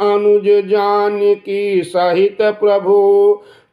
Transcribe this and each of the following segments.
अनुज जानकी सहित प्रभु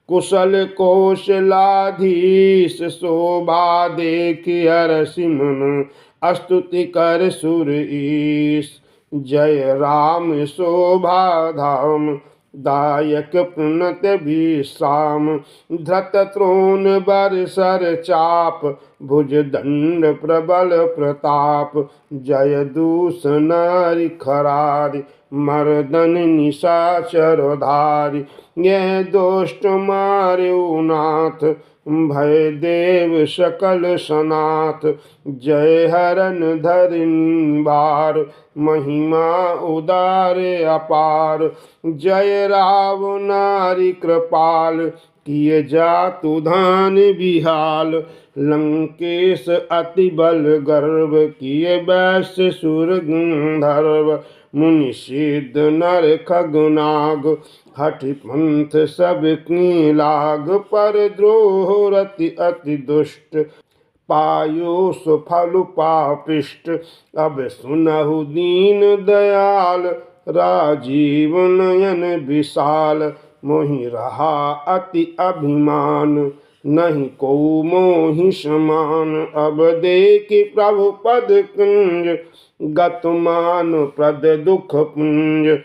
कुशल कौशलाधीश शोभा देखि हरषि मन स्तुति कर सुर ईश। जय राम शोभा धाम दायक पुनत विश्राम धृत त्रोण बर सर चाप भुज दंड प्रबल प्रताप। जय दूस नारि खरारि मर्दन निशाचर धारि यह दोष्ट मार्यो नाथ भय देव सकल सनाथ। जय हरन धरनी भार महिमा उदार अपार। जय रावणारि कृपाल किए जातु धान बिहाल। लंकेश अति बल गर्व किए वैश्य सुर गंधर्व। मुनि सिद्ध नर खग नाग हठि पंथ सब की लाग। पर द्रोह रति अति दुष्ट पायो सुफल पापिष्ट। अब सुनहु दीन दयाल राजीव नयन विशाल। मोहि रहा अति अभिमान नहीं को मोहि समान। अब देखि प्रभु पद कुंज गतमान प्रद दुख पुंज।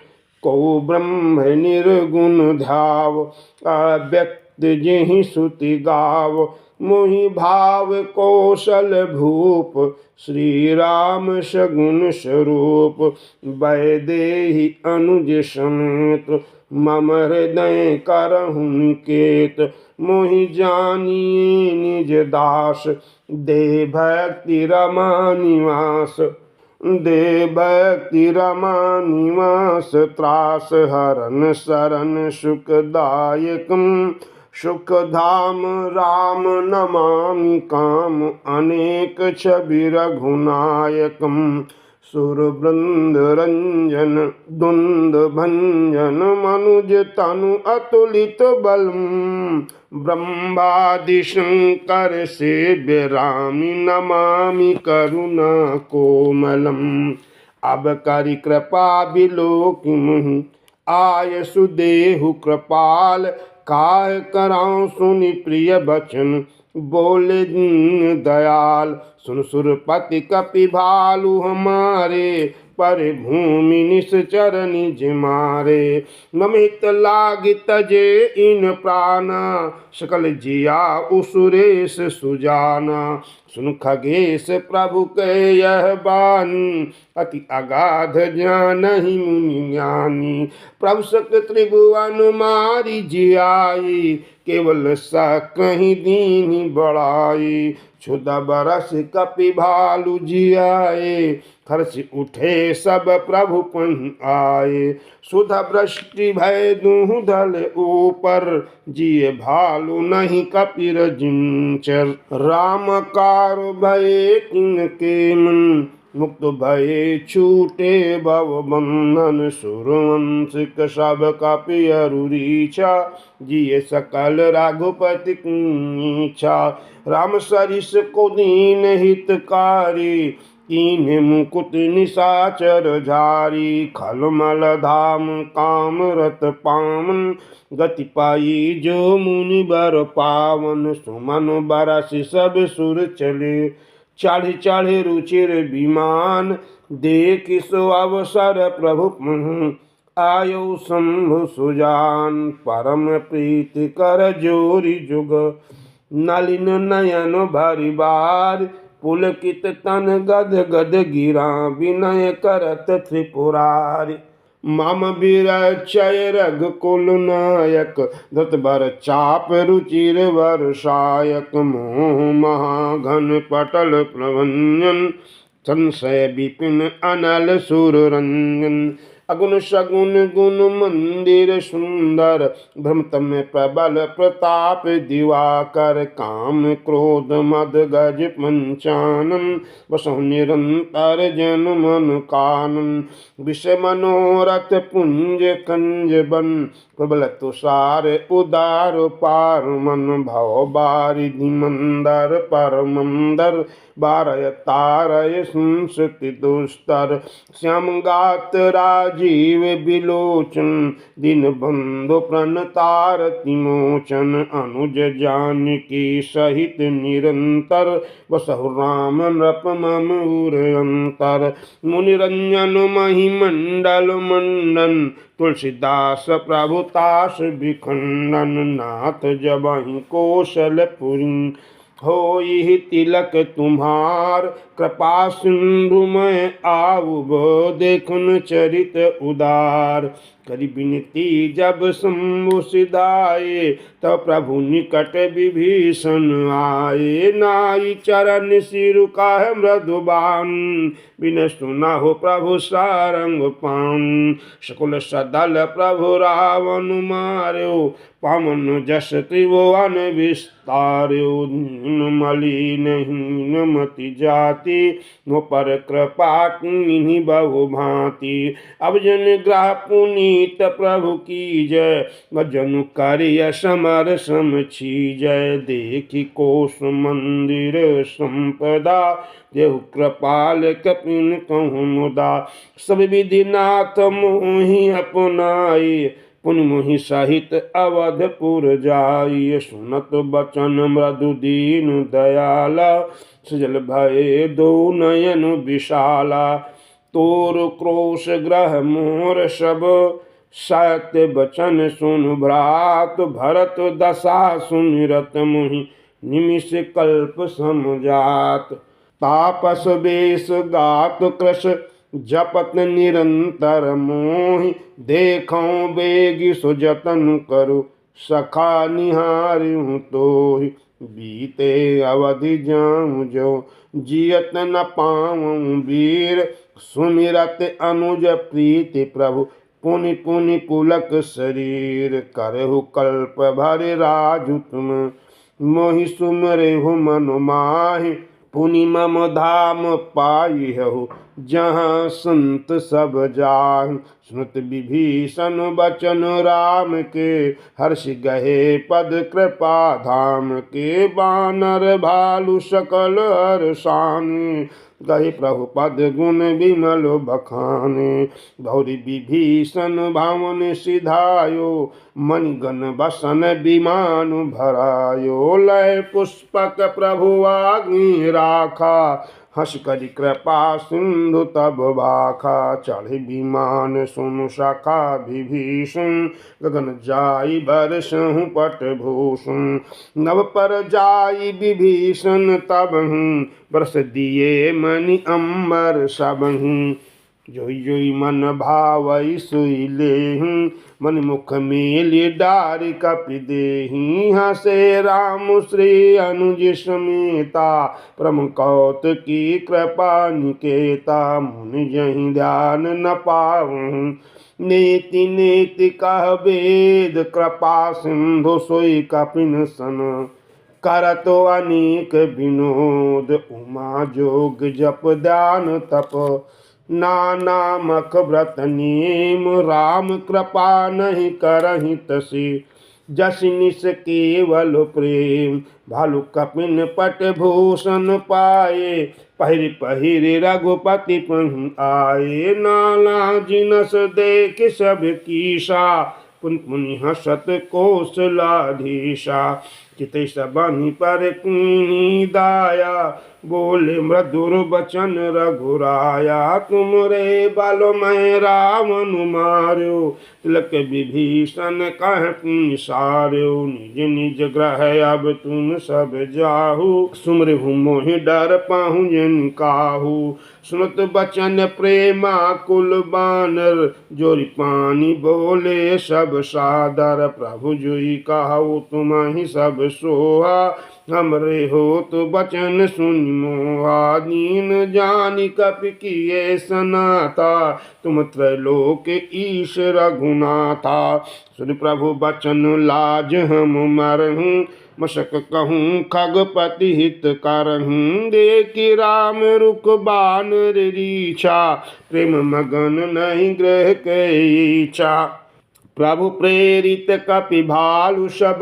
को ब्रह्म निर्गुण ध्याव अव्यक्त जेहि सुति गाव। मोहि भाव कौशल भूप श्री राम सगुण स्वरूप। वैदेही अनुज समेत मम हृदय करहु निकेत। मोहि जानिए निज दास दे भक्ति रमा निवास। दे भक्ति रमा निवास त्रास हरन शरण सुखदायकम्। सुख धाम राम नमामि काम अनेक छवि रघुनायकम्। सुर वृंद रंजन दुंद भंजन मनुज तनु अतुलित बलम्। ब्रह्मादि शंकर सेव्य रामि नमामि करुणा कोमलम्। अब करि कृपा बिलोकि मुहि आय सुदेहु कृपाल। काह कराऊं सुनि प्रिय बचन बोले दीन दयाल। सुन सुरपति कपि भालु हमारे पर भूमि निश्चर निज मारे। नमित लाग तजे इन प्राणा सकल जिया उसुरेश सुजाना। सुन खगेश प्रभु के यह बानी अति अगाध जानहि मुनि ज्ञानी। प्रभु सक त्रिभुवन मारी जियाई केवल सकहि दीनि बड़ाई। क्षुधा बरस कपि भालु जियाए हर्ष उठे सब प्रभु पुनि आए। सुधा वृष्टि भय दूँ दल ऊपर जिये भालु नहीं कपिर जिंचर। राम कार भय तिनके मन मुक्त भये छूटे भव बंधन। सुरवंशिक सब कपि अरुरीछा जिये सकल रघुपति की इच्छा। राम सरिस को दीन हितकारी कीन्हे मुकुट निशाचर झारी। खलमल धाम काम रत पावन गति पाई जो मुनि बर पावन। सुमन बरसि सब सुर चले चढ़ चढ़ रुचिर विमान। देखि सो अवसर प्रभु आयो शंभु सुजान। परम प्रीति कर जोरी जुग नलिन नयन भरि बार। पुलकित तन गद गद गिरा विनय करत त्रिपुरारि। मम विरचय रघुकुल नायक धृत बर चाप रुचिर वर्षायक। मोह महाघन पटल प्रभंजन संशय विपिन अनल सुर रंजन। अगुण सगुण गुण मंदिर सुंदर भ्रमतम प्रबल प्रताप दिवाकर। काम क्रोध मद गज पंचानन बसहु निरंतर जन मन कानन। विषय मनोरथ पुंज कंज बन प्रबल तुषार उदार पार मन। भव बारिधि मंदर पर मंदर बारय तारय संसति दुस्तर। श्याम गात राज राजीव विलोचन दिन बंधु प्रणतारति मोचन अनुज जानकी सहित निरंतर बसहु राम नृप मम उर अंतर मुनिरंजन महिमंडल मंडन तुलसीदास प्रभुतास विखंडन नाथ जबहि कौशलपुरी होई तिलक तुम्हार कृपा सिंधु में आउब देखुन चरित उदार करि विनती जब शंभु सिधाए तब प्रभु निकट विभीषण आए नाई चरण सिरु काहे मृदुबान बिन सुना हो प्रभु सारंग पान सकुल सदल प्रभु रावण मार्यो पवन जस त्रिभुवन विस्तार्यो दीन मलिन हीन मति जाति नो पर कृपा कीन्ही बहु भांति अब जन ग्रह पुनीत प्रभु की जय भजन कार्य समर सम जय देखी कोश मंदिर संपदा देहु कृपाल कपिन कहु मुदा सब विधि नाथ मोहि अपनाई पुन मोहि सहित अवधपुर जाई सुनत बचन मृदु दीन दयाला सजल भय दो नयन विशाला तोर क्रोश ग्रह मोर सब सत्य बचन सुन भ्रात भरत दशा सुनिरत मुहि निमिष कल्प समझात तापस बेस गात कृश जपत निरंतर मोहि देखौं बेगी सुजतन करु सखा निहारियु तोहि बीते अवधि जाऊं जो जियत न पाऊं वीर सुमिरत अनुज प्रीति प्रभु पुनि पुनि पुलक शरीर करहु कल्प भरे राजु तुम मोहि सुमरेहु मनु माहि पुनि मम धाम पाइहु जहाँ संत सब जाहि सुनत विभीषण बचन राम के हर्ष गहे पद कृपा धाम के बानर भालु सकल हर्षानि गहे प्रभु पद गुण विमल बखाने गौरी विभीषण भावन सिधायो मणिगण बसन विमान भरायो लय पुष्पक प्रभु आज्ञा राखा हस करि कृपा सिंधु तब भाखा चढ़े विमान सुनु शाखा विभीषण गगन जाई बरसहु पट भूषण नव पर जाई विभीषण तबहि बरस दिए मणि अम्बर सबहि जोई जोई मन भावई सुई लेहि मन मुख मेलि डारि कपि देहि हसे राम श्री अनुज समेता परम कौतुकी कृपा निकेता मुनि जहि ध्यान न पावहु नेति नेति कह वेद कृपा सिंधु सोई कपिन सन करतो अनेक विनोद उमा जोग जप ध्यान तप नाना मख व्रत नेम राम कृपा नहीं करहि तसी जस निस केवल प्रेम भालु कपिन पट भूषण पाए पहिर पहिर रघुपति पहि आए नाना जिनस देख सब कीसा पुन पुनि हसत कौशलाधीशा चित सबनि पर कीनी दाया बोले मधुर बचन रघुराया तुम रे बल मैं रावण मार्यो तिलक विभीषण कह सार्यो निज निज ग्रह अब तुम सब जाहु सुमरहु मोहि डर पाहु जन काहू सुनत बचन प्रेमा कुल बानर जोरि पानी बोले सब सादर प्रभु जोई कहु तुम ही सब सोहा हमरे हो तो बचन सुन मोहा दीन जानि कपि किए सनाता तुम त्रैलोक ईश रघुनाथा सुन प्रभु बचन लाज हम मरहूँ मशक कहूँ खगपति हित करहूँ देखि राम रुख बानर रीछा प्रेम मगन नहीं ग्रह के इच्छा प्रभु प्रेरित कपि भालु सब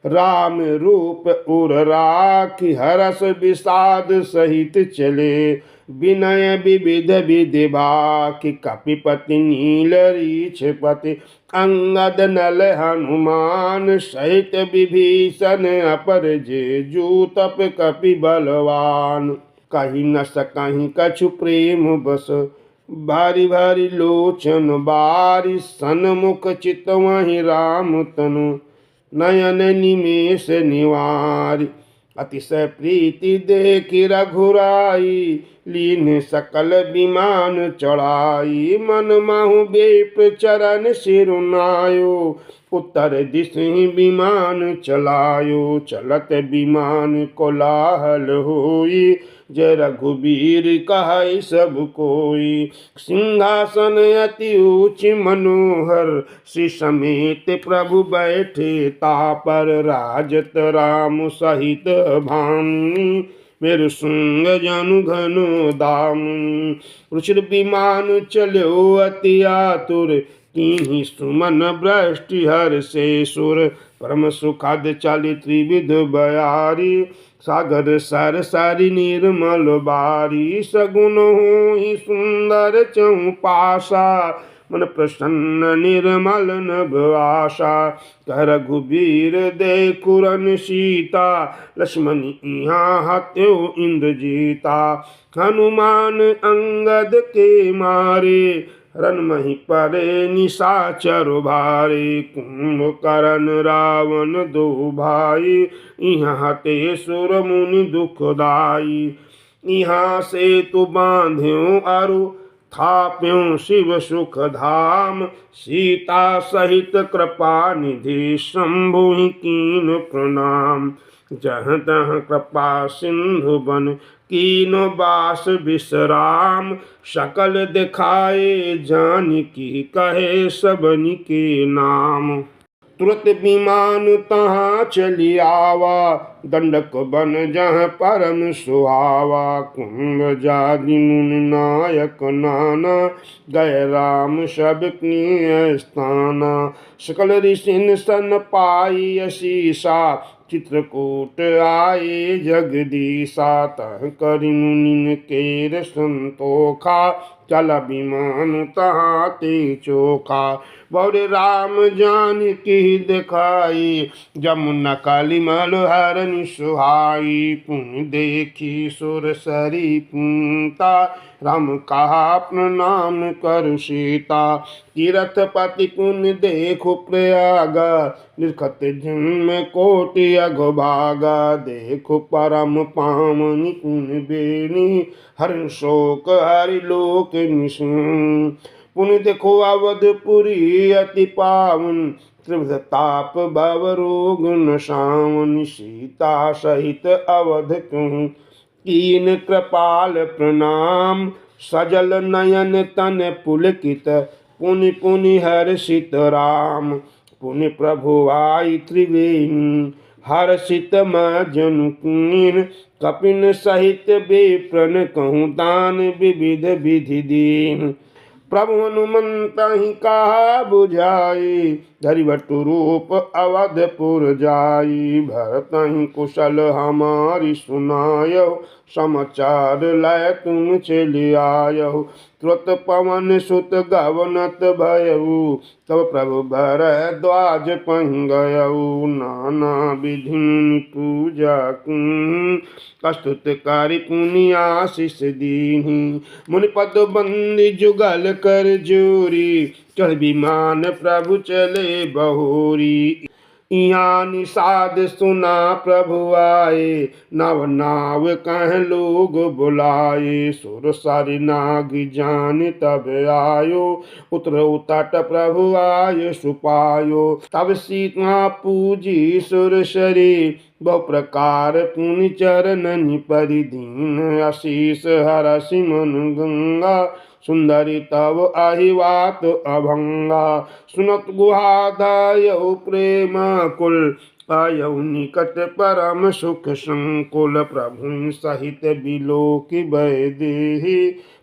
राम रूप उर राखि हरस विषाद सहित चले विनय विविध विधि बाकी कपिपति नील रीछपति अंगद नल हनुमान सहित विभीषण अपर जेजू तप कपि बलवान। कहीं न सकहीं कछु प्रेम बस भारी भारी लोचन बारी सन्मुख चितवहि राम तनु नयन निमेष निवारी। अतिशय प्रीति देखि रघुराई लीन सकल विमान चढ़ाई। मन माहु बेप चरण सिरुनायो उत्तर दिश विमान चलायो। चलत विमान कोलाहल होई जय रघुबीर कहै सब कोई। सिंहासन अति ऊंच मनोहर श्री समेत प्रभु बैठे तापर। राजत राम सहित भानु मेरु सुंग जनु घनु दाम। रुचिर विमान चलो अति आतुर कीन्ही सुमन वृष्टि हर से सुर। परम सुखद चालि त्रिविध बयारी सागर सर सारी निर्मल बारी। सगुन होहि सुंदर चौपासा मन प्रसन्न निर्मल नभ आशा। कह रघुबीर देखुरन सीता लक्ष्मण इहाँ हत्यो इंद्रजीता। हनुमान अंगद के मारे रनमहि परे निशाचर भारे। कुंभकर्ण रावण दो भाई इहाँ हते सुर मुनि दुखदाई। इहाँ से तु बांध्यो अरु थाप्यों शिव सुख धाम। सीता सहित कृपा निधि शंभु कीन प्रणाम। जहाँ तहाँ कृपा सिंधु बन कीनो बास विश्राम। सकल दिखाए जानकी कहे सबनि के नाम। तुरत विमान तहाँ चली आवा दंडक बन जहाँ परम सुहावा। कुंभ जादि मुनि नायक नाना गए राम सब की स्थाना। सकल ऋषिन सन पाई अशीसा चित्रकूट आए जगदीशा। तह करि मुनिन केर संतोखा चल विमान तहाँ ते चोखा। बौरे राम जानकी दिखाई जमुना कालीमल हरनि सुहाई। पुनि देखी सुर सरी पुंता राम कहा प्रणाम करु सीता। तीरथपति पुनि देखु प्रयागा निरखत जन्म कोटि अघभागा। देखु परम पावनि पुनि बेनी हरि शोक हरि लोक निशुन। पुनि देखो अवधपुरी अति पावन त्रिविध ताप भव रोग नशावन। सीता सहित अवध कहूँ कीन कृपाल प्रणाम। सजल नयन तन पुलकित पुनि पुनि हर्षित राम। पुनि प्रभु आई त्रिवेणी हर्षित मजनु कीन। कपिन सहित बेप्रन कहूँ दान विविध विधि दीन। प्रभु हनुमंत ही कहा बुझाई धरिवटु रूप अवधपुर जाई। भरत ही कुशल हमारी सुनायो समाचार लय तुम चले आयो। तुरत पवन सुत गवनत भयऊ तब प्रभु भरद्वाज पहि गयऊ। नाना विधि पूजा कस्तुत करि पुनि आशीष दीन्ही। मुनि पद बंदी जुगल कर जोरी चढ़ विमान प्रभु चले बहोरी। यहाँ निषाद सुना प्रभु आए नव नाव कह लोग बुलाए। सुर सारी नाग जान तब आयो उतर उतट प्रभु आय सुपायो। तब सीता पूजी सुर शरी बहु प्रकार पुनि चरणनि परिदीन। आशीष हरषि मन गंगा सुंदरी तब अहिवात अभंगा। सुनत गुहाधायौ प्रेम कुल आयौ निकट परम सुख संकुल। प्रभु सहित बिलोकि भय देहि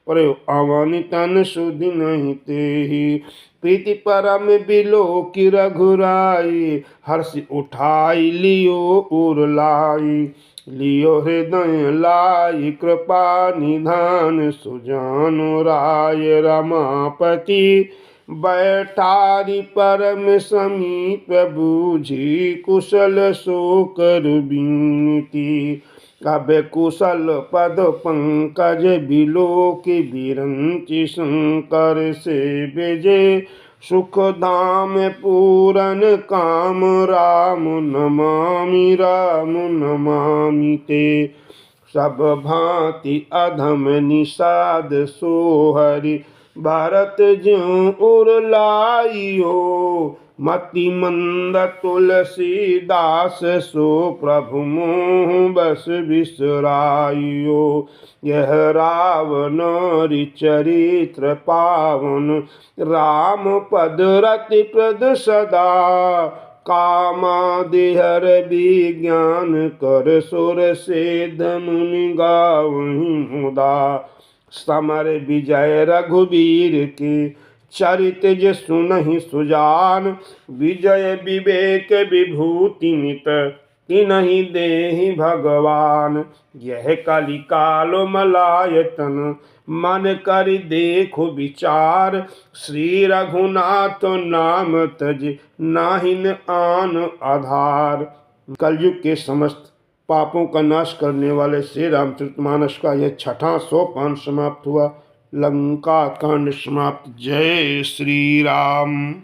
प्रयो अवनि तन सुधि नहीं तेहि। प्रीति परम बिलोकि रघुराई हर्षि उठाई लियो उर लाई। लियो हृदय लाई कृपा निधान, सुजान राय रमापति, बैठारी परम समीप बूझी, कुशल सो कर बीनती। अब कुशल पद पंकज बिलोकि, बिरंचि शंकर से बेजे, सुख धाम पूरन काम, राम नमामि ते। सब भांति अधम निषाद सोहरि, भरत ज्यों उर लाइयो, मति मंद तुलसीदास, सो प्रभु मोह बस बिसराइयो। यह रावण चरित्र पावन, राम पद रति प्रद सदा, कामादिहर विज्ञान कर, सुर सेध मुनि गावहीं मुदा। समर विजय रघुवीर के, चरित जे सुनहि सुजान, विजय विवेक विभूति नित, तिनहि देहि भगवान। यह कलि काल मलायतन, मन कर देखो विचार, श्री रघुनाथ नाम तज, नाहिन आन आधार। कलयुग के समस्त पापों का नाश करने वाले श्री रामचरितमानस का यह छठा सोपान समाप्त हुआ। लंका कांड समाप्त। जय श्री राम।